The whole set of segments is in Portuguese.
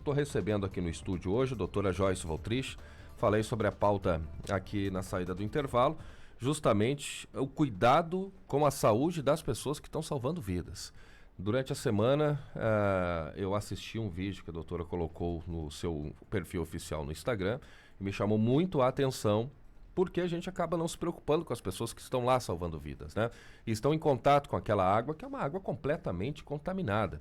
Estou recebendo aqui no estúdio hoje a doutora Joyce Voltrich. Falei sobre a pauta aqui na saída do intervalo, justamente o cuidado com a saúde das pessoas que estão salvando vidas. Durante a semana, eu assisti um vídeo que a doutora colocou no seu perfil oficial no Instagram e me chamou muito a atenção, porque a gente acaba não se preocupando com as pessoas que estão lá salvando vidas, né? E estão em contato com aquela água, que é uma água completamente contaminada.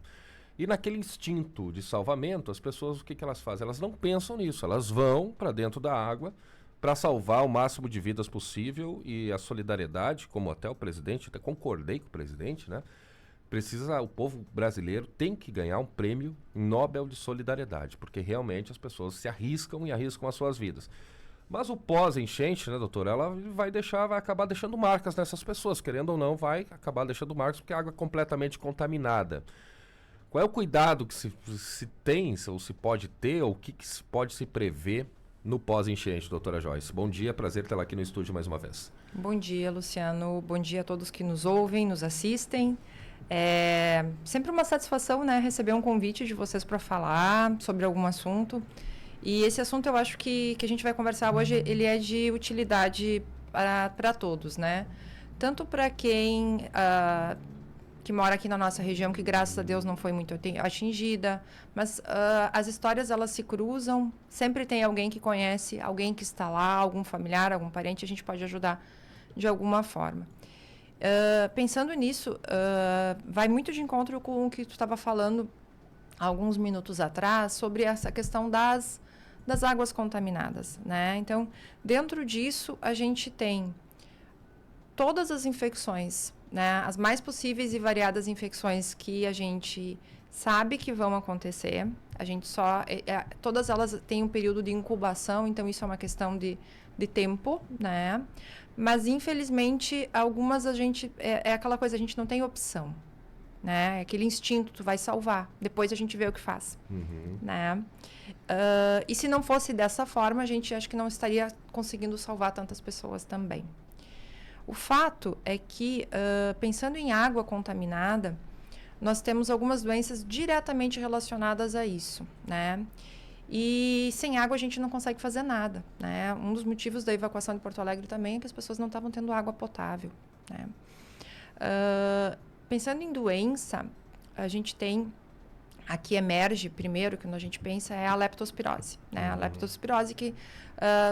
E naquele instinto de salvamento, as pessoas, o que elas fazem? Elas não pensam nisso, elas vão para dentro da água para salvar o máximo de vidas possível, e a solidariedade, como até o presidente, até concordei com o presidente, né? O povo brasileiro tem que ganhar um prêmio Nobel de solidariedade, porque realmente as pessoas se arriscam e arriscam as suas vidas. Mas o pós-enchente, né, doutora, ela vai acabar deixando marcas nessas pessoas, querendo ou não, vai acabar deixando marcas, porque a água é completamente contaminada. Qual é o cuidado que se tem, ou se pode ter, ou o que se pode se prever no pós-enchente, doutora Joyce? Bom dia, prazer tê-la aqui no estúdio mais uma vez. Bom dia, Luciano. Bom dia a todos que nos ouvem, nos assistem. É sempre uma satisfação, né, receber um convite de vocês para falar sobre algum assunto. E esse assunto eu acho que a gente vai conversar hoje, ele é de utilidade para todos, né? Tanto para quem que mora aqui na nossa região, que graças a Deus não foi muito atingida, mas as histórias elas se cruzam, sempre tem alguém que conhece, alguém que está lá, algum familiar, algum parente, a gente pode ajudar de alguma forma. Pensando nisso, vai muito de encontro com o que tu estava falando alguns minutos atrás, sobre essa questão das águas contaminadas, né? Então, dentro disso, a gente tem todas as infecções, né, as mais possíveis e variadas infecções que a gente sabe que vão acontecer. A gente todas elas têm um período de incubação, então isso é uma questão de tempo, né? Mas infelizmente algumas a gente é aquela coisa, a gente não tem opção, né? É aquele instinto, tu vai salvar, depois a gente vê o que faz, né? E se não fosse dessa forma, a gente acho que não estaria conseguindo salvar tantas pessoas também. O fato é que, pensando em água contaminada, nós temos algumas doenças diretamente relacionadas a isso, né? E sem água a gente não consegue fazer nada, né? Um dos motivos da evacuação de Porto Alegre também é que as pessoas não estavam tendo água potável, né? Pensando em doença, a gente tem... Aqui emerge, primeiro, que a gente pensa, é a leptospirose, né? A leptospirose que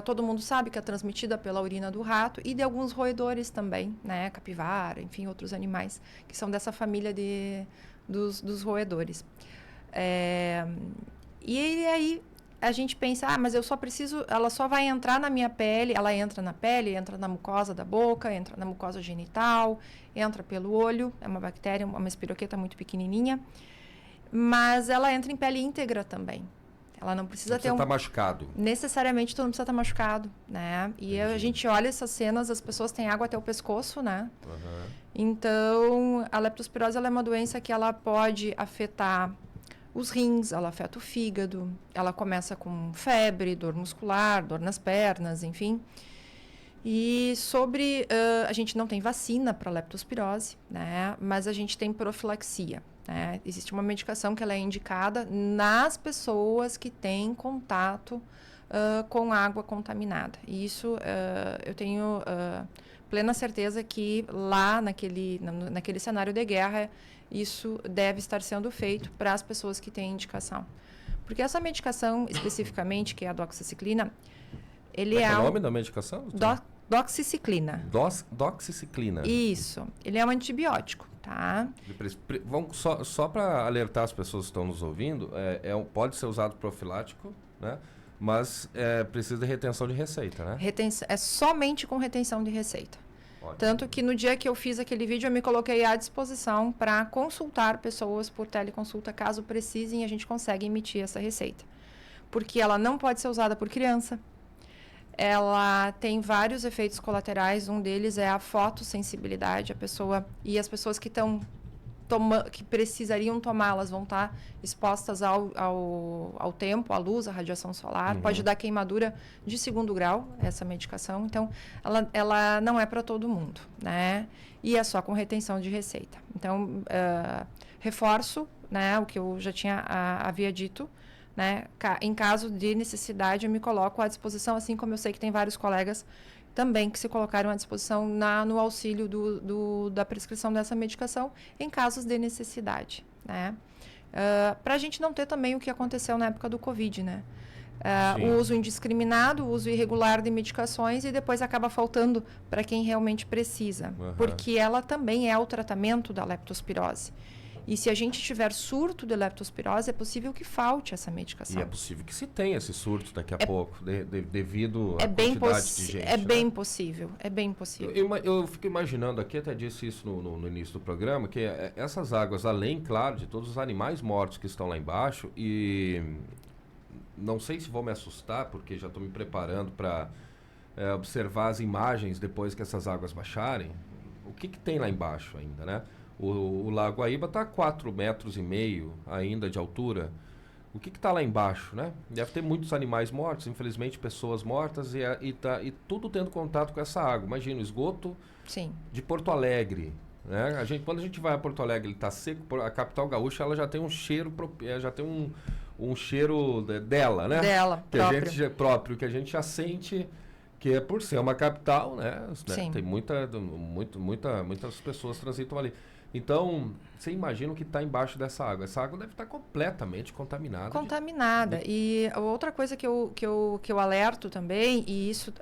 todo mundo sabe que é transmitida pela urina do rato e de alguns roedores também, né? Capivara, enfim, outros animais que são dessa família dos roedores. E aí a gente pensa, mas eu só preciso, ela só vai entrar na minha pele, ela entra na pele, entra na mucosa da boca, entra na mucosa genital, entra pelo olho, é uma bactéria, uma espiroqueta muito pequenininha. Mas ela entra em pele íntegra também. Ela não precisa ter estar machucado. Necessariamente tu não precisa estar machucado, né? E a gente olha essas cenas, as pessoas têm água até o pescoço, né? Então, a leptospirose ela é uma doença que ela pode afetar os rins, ela afeta o fígado, ela começa com febre, dor muscular, dor nas pernas, enfim. E a gente não tem vacina para leptospirose, né? Mas a gente tem profilaxia. Existe uma medicação que ela é indicada nas pessoas que têm contato com água contaminada. E isso eu tenho plena certeza que lá naquele cenário de guerra, isso deve estar sendo feito para as pessoas que têm indicação. Porque essa medicação, especificamente, que é a doxiciclina, Qual é o nome da medicação? Doxiciclina. Doxiciclina. Isso. Ele é um antibiótico, tá? Vamos só para alertar as pessoas que estão nos ouvindo, pode ser usado profilático, né? Mas precisa de retenção de receita, né? É somente com retenção de receita. Ótimo. Tanto que no dia que eu fiz aquele vídeo, eu me coloquei à disposição para consultar pessoas por teleconsulta, caso precisem, a gente consegue emitir essa receita. Porque ela não pode ser usada por criança. Ela tem vários efeitos colaterais, um deles é a fotossensibilidade, as pessoas que que precisariam tomar, elas vão estar expostas ao tempo, à luz, à radiação solar, pode dar queimadura de 2º grau, essa medicação, então ela não é para todo mundo, né? E é só com retenção de receita. Então, reforço, né, o que eu já havia dito, né? Em caso de necessidade, eu me coloco à disposição, assim como eu sei que tem vários colegas também que se colocaram à disposição no auxílio da prescrição dessa medicação em casos de necessidade, né? Para a gente não ter também o que aconteceu na época do Covid, né? O uso indiscriminado, o uso irregular de medicações e depois acaba faltando para quem realmente precisa, porque ela também é o tratamento da leptospirose. E se a gente tiver surto de leptospirose, é possível que falte essa medicação. E é possível que se tenha esse surto daqui a pouco, devido à quantidade de gente. É bem possível, é bem possível. Eu fico imaginando aqui, até disse isso no início do programa, que essas águas, além, claro, de todos os animais mortos que estão lá embaixo, e não sei se vou me assustar, porque já estou me preparando para observar as imagens depois que essas águas baixarem. O que tem lá embaixo ainda, né? O Lago Guaíba está a 4,5 metros ainda de altura. O que está lá embaixo, né? Deve ter muitos animais mortos, infelizmente pessoas mortas e tudo tendo contato com essa água. Imagina o esgoto de Porto Alegre, né? Quando a gente vai a Porto Alegre, ele está seco. A capital gaúcha ela já tem um cheiro, um cheiro dela, né? Dela, próprio, que a gente já sente. Que é por ser uma capital, né? Tem muitas pessoas transitam ali. Então, você imagina o que está embaixo dessa água. Essa água deve estar completamente contaminada. Contaminada. E outra coisa que eu alerto também, e isso,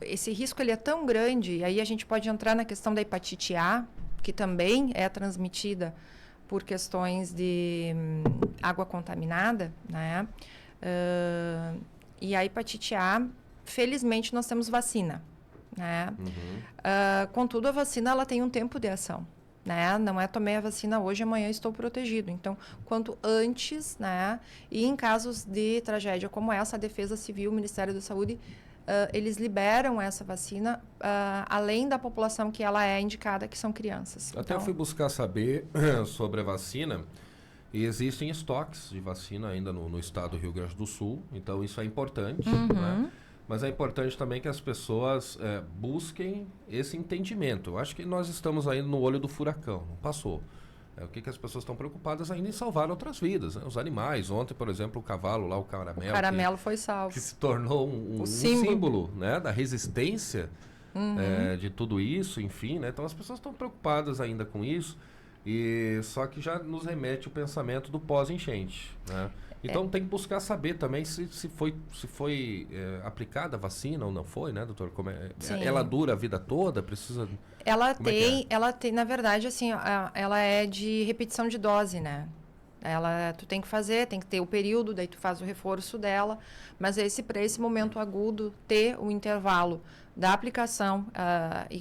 esse risco ele é tão grande, e aí a gente pode entrar na questão da hepatite A, que também é transmitida por questões de água contaminada, né? E a hepatite A, felizmente, nós temos vacina, né? Contudo, a vacina ela tem um tempo de ação, né? Não é tomei a vacina hoje, amanhã estou protegido. Então, quanto antes, né? E em casos de tragédia como essa, a Defesa Civil, o Ministério da Saúde, eles liberam essa vacina além da população que ela é indicada, que são crianças. Até eu fui buscar saber sobre a vacina. E existem estoques de vacina ainda no estado do Rio Grande do Sul, então isso é importante, né? Mas é importante também que as pessoas busquem esse entendimento. Eu acho que nós estamos ainda no olho do furacão, não passou. O que as pessoas estão preocupadas ainda em salvar outras vidas, né? Os animais. Ontem, por exemplo, o cavalo lá, o caramelo. O caramelo foi salvo. Que se tornou um símbolo, né? Da resistência de tudo isso, enfim, né? Então as pessoas estão preocupadas ainda com isso. Só que já nos remete o pensamento do pós-enchente, né? Então tem que buscar saber também se foi aplicada a vacina ou não foi, né, doutor? Ela dura a vida toda? Precisa... Ela tem, na verdade, assim, ela é de repetição de dose, né? Tu tem que fazer, tem que ter o período, daí tu faz o reforço dela, mas para esse momento agudo, ter o intervalo da aplicação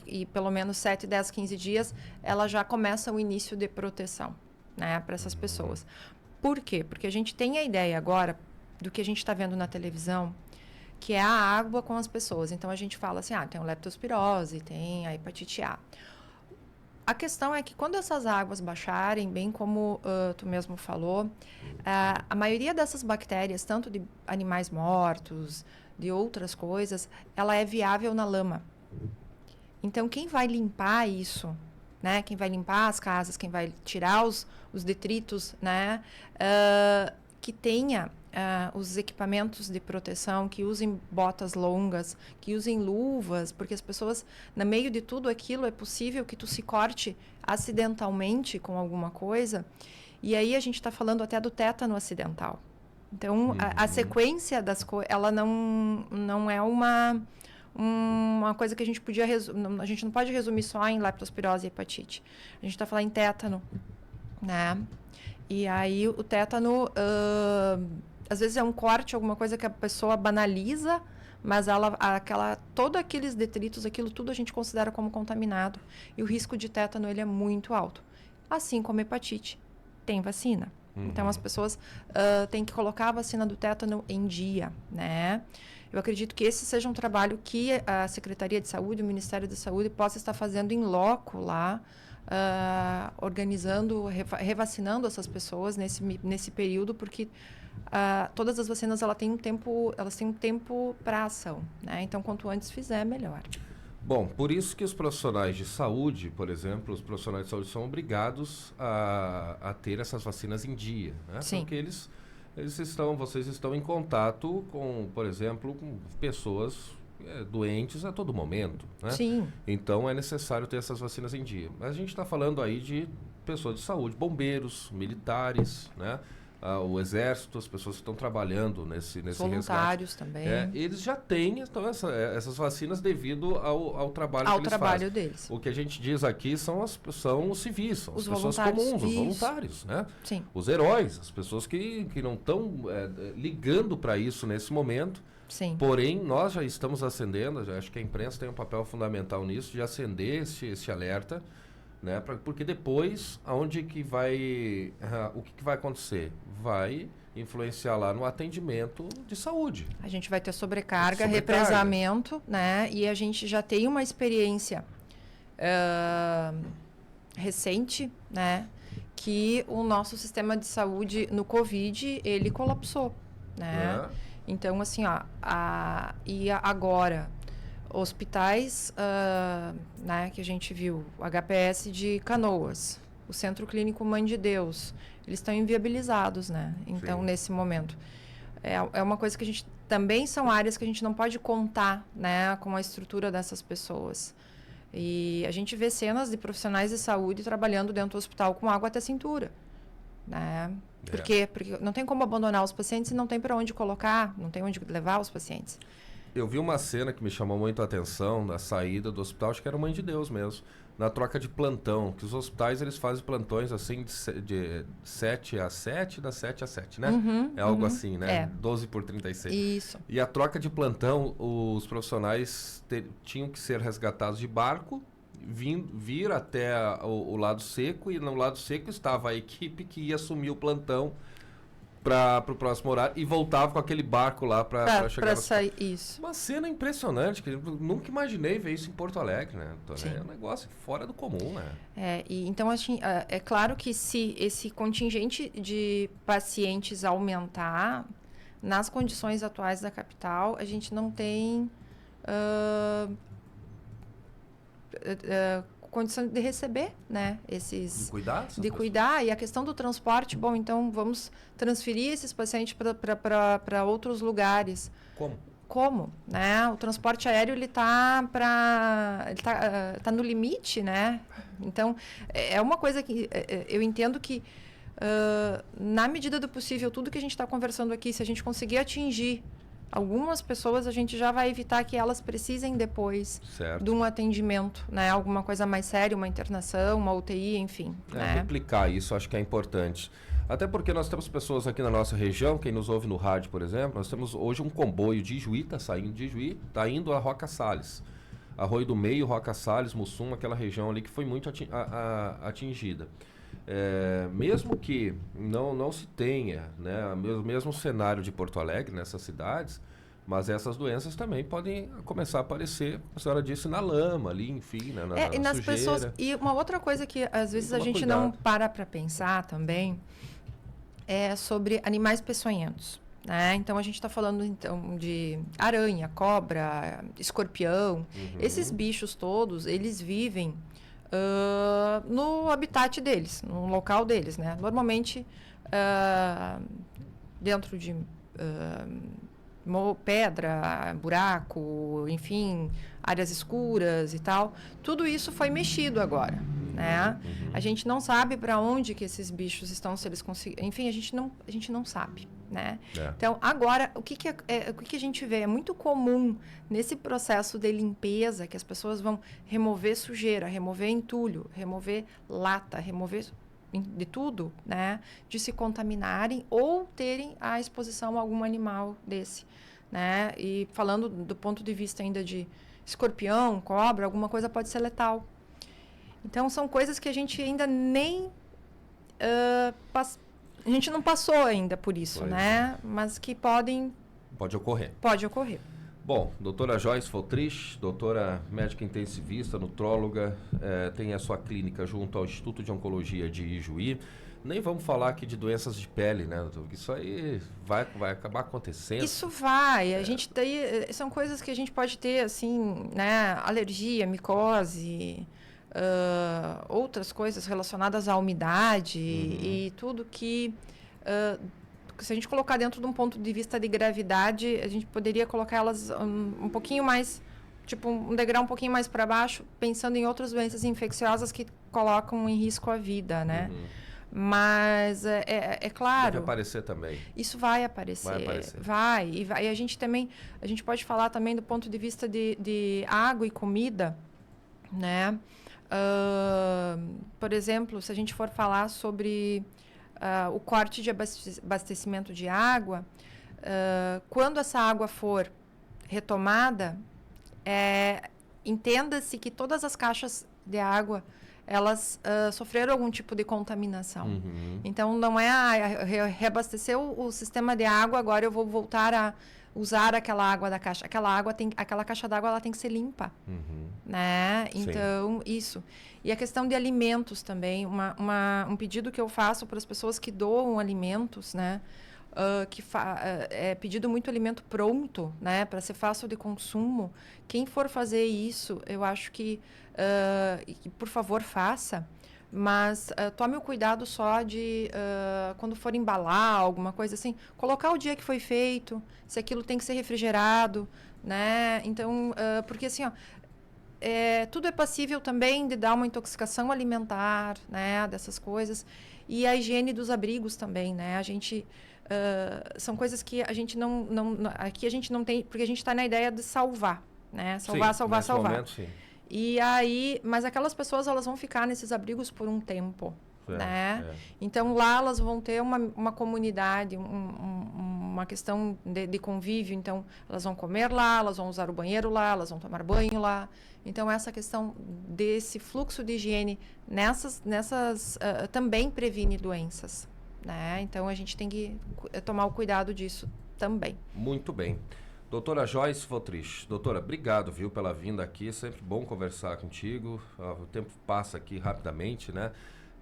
e pelo menos 7, 10, 15 dias, ela já começa o início de proteção, né, para essas pessoas. Por quê? Porque a gente tem a ideia agora do que a gente está vendo na televisão, que é a água com as pessoas. Então, a gente fala assim, tem a leptospirose, tem a hepatite A. A questão é que quando essas águas baixarem, bem como tu mesmo falou, a maioria dessas bactérias, tanto de animais mortos, de outras coisas, ela é viável na lama. Então, quem vai limpar isso, né? Quem vai limpar as casas, quem vai tirar os detritos, né? Que tenha os equipamentos de proteção, que usem botas longas, que usem luvas, porque as pessoas, no meio de tudo aquilo, é possível que tu se corte acidentalmente com alguma coisa, e aí a gente está falando até do tétano acidental. Então, a sequência das coisas, ela não é uma coisa que a gente podia a gente não pode resumir só em leptospirose e hepatite. A gente está falando em tétano, né? E aí o tétano, às vezes é um corte, alguma coisa que a pessoa banaliza, mas todos aqueles detritos, aquilo tudo a gente considera como contaminado. E o risco de tétano, ele é muito alto. Assim como hepatite, tem vacina. Então, as pessoas têm que colocar a vacina do tétano em dia, né? Eu acredito que esse seja um trabalho que a Secretaria de Saúde, o Ministério da Saúde, possa estar fazendo em loco lá, organizando, revacinando essas pessoas nesse período, porque todas as vacinas elas têm um tempo para ação, né? Então, quanto antes fizer, melhor. Bom, por isso que os profissionais de saúde, por exemplo, os profissionais de saúde são obrigados a ter essas vacinas em dia, né? Sim. Porque eles vocês estão em contato com, por exemplo, com pessoas doentes a todo momento, né? Sim. Então é necessário ter essas vacinas em dia. Mas a gente está falando aí de pessoas de saúde, bombeiros, militares, né? O exército, as pessoas que estão trabalhando nesse voluntários resgate. também. Eles já têm então, essas vacinas devido ao trabalho que eles fazem. Deles. O que a gente diz aqui são os civis, são as pessoas comuns, os voluntários, né? Sim. Os heróis, as pessoas que não estão ligando para isso nesse momento. Sim. Porém, nós já estamos acendendo, acho que a imprensa tem um papel fundamental nisso, de acender esse alerta, né? Porque depois, o que vai acontecer? Vai influenciar lá no atendimento de saúde. A gente vai ter sobrecarga, represamento, né? E a gente já tem uma experiência recente, né? Que o nosso sistema de saúde no Covid, ele colapsou, né? Então, assim, e agora, hospitais, né, que a gente viu, o HPS de Canoas, o Centro Clínico Mãe de Deus, eles estão inviabilizados, né? Então, Sim. nesse momento. É uma coisa que a gente... Também são áreas que a gente não pode contar, né, com a estrutura dessas pessoas. E a gente vê cenas de profissionais de saúde trabalhando dentro do hospital com água até a cintura, né? Por quê? Porque não tem como abandonar os pacientes e não tem para onde colocar, não tem onde levar os pacientes. Eu vi uma cena que me chamou muito a atenção na saída do hospital, acho que era Mãe de Deus mesmo, na troca de plantão, que os hospitais eles fazem plantões assim de 7 a 7, das 7 a 7, né? É algo assim, né? 12 por 36. Isso. E a troca de plantão, os profissionais tinham que ser resgatados de barco, vir até o lado seco, e no lado seco estava a equipe que ia assumir o plantão para o próximo horário e voltava com aquele barco lá para chegar. Para sair, isso. Uma cena impressionante, que eu nunca imaginei ver isso em Porto Alegre, né? Sim. É um negócio fora do comum, né? Então, assim, é claro que se esse contingente de pacientes aumentar, nas condições atuais da capital, a gente não tem condição de receber, né, esses... De cuidar. E a questão do transporte, bom, então vamos transferir esses pacientes para outros lugares. Como, né? O transporte aéreo, ele tá no limite, né? Então, é uma coisa que eu entendo que, na medida do possível, tudo que a gente está conversando aqui, se a gente conseguir atingir algumas pessoas, a gente já vai evitar que elas precisem depois de um atendimento, né? Alguma coisa mais séria, uma internação, uma UTI, enfim. Né? Replicar isso, acho que é importante. Até porque nós temos pessoas aqui na nossa região, quem nos ouve no rádio, por exemplo, nós temos hoje um comboio de Ijuí, está saindo de Ijuí, está indo a Roca Salles. Arroio do Meio, Roca Salles, Mussum, aquela região ali que foi muito atingida. Mesmo que não se tenha, né, mesmo cenário de Porto Alegre nessas cidades, mas essas doenças também podem começar a aparecer, a senhora disse, na lama ali, enfim, né, na nas sujeira. Pessoas. E uma outra coisa que às vezes a gente não para pensar também é sobre animais peçonhentos. Né? Então, a gente está falando então, de aranha, cobra, escorpião. Esses bichos todos, eles vivem no habitat deles, no local deles, né? Normalmente dentro de pedra, buraco, enfim, áreas escuras e tal. Tudo isso foi mexido agora, né? A gente não sabe para onde que esses bichos estão, se eles conseguem... Enfim, a gente não sabe, né? Então, agora, o que a gente vê? É muito comum nesse processo de limpeza que as pessoas vão remover sujeira, remover entulho, remover lata, remover de tudo, né? De se contaminarem ou terem a exposição a algum animal desse, né? E falando do ponto de vista ainda de escorpião, cobra, alguma coisa pode ser letal. Então, são coisas que a gente ainda nem... a gente não passou ainda por isso, né? Mas que podem... Pode ocorrer. Pode ocorrer. Bom, doutora Joyce Voltrich, doutora médica intensivista, nutróloga, tem a sua clínica junto ao Instituto de Oncologia de Ijuí. Nem vamos falar aqui de doenças de pele, né, doutor? Isso aí vai acabar acontecendo. Isso vai. A gente daí são coisas que a gente pode ter, assim, né? Alergia, micose, outras coisas relacionadas à umidade e tudo que se a gente colocar dentro de um ponto de vista de gravidade, a gente poderia colocar elas um pouquinho mais, tipo um degrau um pouquinho mais para baixo, pensando em outras doenças infecciosas que colocam em risco a vida, né? Mas é claro. Deve aparecer também. Isso vai aparecer. Vai aparecer. E a gente pode falar também do ponto de vista de água e comida, né? Por exemplo, se a gente for falar sobre o corte de abastecimento de água, quando essa água for retomada, entenda-se que todas as caixas de água elas sofreram algum tipo de contaminação. Então, não é reabastecer o sistema de água, agora eu vou voltar a usar aquela água da caixa. Aquela caixa d'água ela tem que ser limpa. Né? Então, isso. E a questão de alimentos também. Um pedido que eu faço para as pessoas que doam alimentos, né? É pedido muito alimento pronto, né? Para ser fácil de consumo. Quem for fazer isso, eu acho que por favor, faça, mas tome o cuidado só de, quando for embalar alguma coisa assim, colocar o dia que foi feito, se aquilo tem que ser refrigerado, né? Então, porque assim, ó, tudo é passível também de dar uma intoxicação alimentar, né? Dessas coisas. E a higiene dos abrigos também, né? A gente... são coisas que a gente aqui a gente não tem, porque a gente está na ideia de salvar, né? Salvar. Momento, sim. E aí, mas aquelas pessoas elas vão ficar nesses abrigos por um tempo, né? Então lá elas vão ter uma comunidade, uma questão de convívio. Então elas vão comer lá, elas vão usar o banheiro lá, elas vão tomar banho lá. Então essa questão desse fluxo de higiene nessas também previne doenças, né? Então a gente tem que tomar o cuidado disso também. Muito bem. Doutora Joyce Waltrich, doutora, obrigado, viu, pela vinda aqui, sempre bom conversar contigo, o tempo passa aqui rapidamente, né,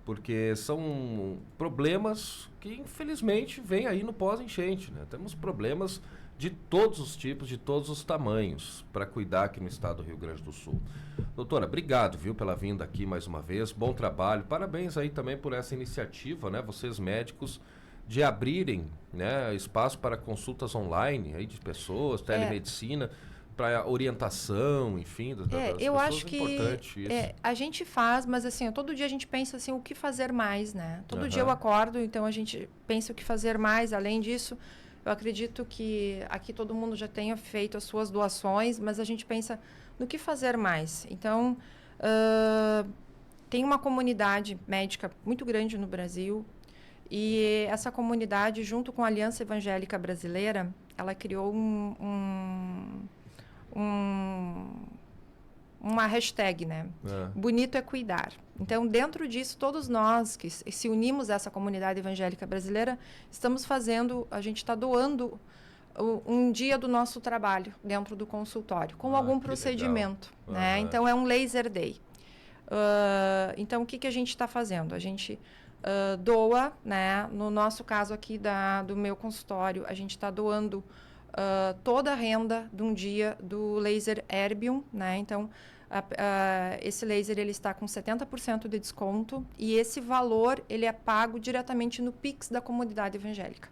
porque são problemas que infelizmente vêm aí no pós-enchente, né, temos problemas de todos os tipos, de todos os tamanhos, para cuidar aqui no estado do Rio Grande do Sul. Doutora, obrigado, viu, pela vinda aqui mais uma vez, bom trabalho, parabéns aí também por essa iniciativa, né, vocês médicos, de abrirem, né, espaço para consultas online aí de pessoas, telemedicina, para orientação, enfim, das eu pessoas. acho que a gente faz, mas assim, todo dia a gente pensa assim, o que fazer mais, né? Todo dia eu acordo, então a gente pensa o que fazer mais. Além disso, eu acredito que aqui todo mundo já tenha feito as suas doações, mas a gente pensa no que fazer mais. Então, tem uma comunidade médica muito grande no Brasil. E essa comunidade, junto com a Aliança Evangélica Brasileira, ela criou uma hashtag, né? Bonito é cuidar. Então, dentro disso, todos nós que se unimos a essa comunidade evangélica brasileira, a gente está doando um dia do nosso trabalho dentro do consultório, com algum procedimento, né? Então, é um laser day. Então, o que a gente está fazendo? A gente... doa, né? No nosso caso aqui do meu consultório, a gente está doando toda a renda de um dia do laser Erbium, né? Então, esse laser ele está com 70% de desconto e esse valor ele é pago diretamente no Pix da comunidade evangélica.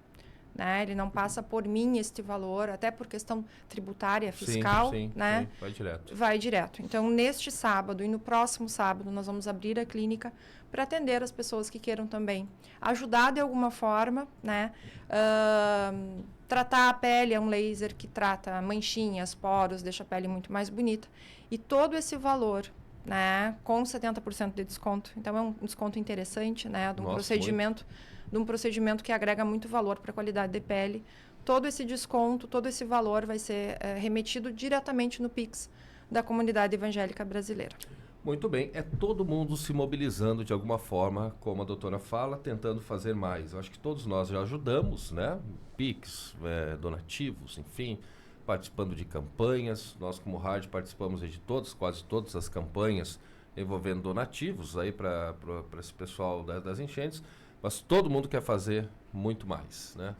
Né? Ele não passa por mim este valor, até por questão tributária, fiscal, né? Sim, vai direto. Vai direto. Então, neste sábado e no próximo sábado, nós vamos abrir a clínica para atender as pessoas que queiram também ajudar de alguma forma, né? Tratar a pele, é um laser que trata manchinhas, poros, deixa a pele muito mais bonita. E todo esse valor, né? Com 70% de desconto. Então, é um desconto interessante, né? De um procedimento que agrega muito valor para a qualidade de pele. Todo esse desconto, todo esse valor vai ser remetido diretamente no Pix da comunidade evangélica brasileira. Muito bem, é todo mundo se mobilizando de alguma forma, como a doutora fala, tentando fazer mais. Eu acho que todos nós já ajudamos, né? Pix, donativos, enfim, participando de campanhas. Nós, como rádio, participamos de quase todas as campanhas envolvendo donativos aí para esse pessoal das enchentes. Mas todo mundo quer fazer muito mais, né?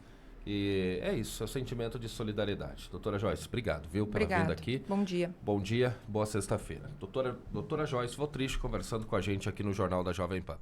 E é isso, é o sentimento de solidariedade. Doutora Joyce, obrigado, viu, pela vinda aqui. Bom dia. Bom dia, boa sexta-feira. Doutora Joyce Waltrich conversando com a gente aqui no Jornal da Jovem Pan.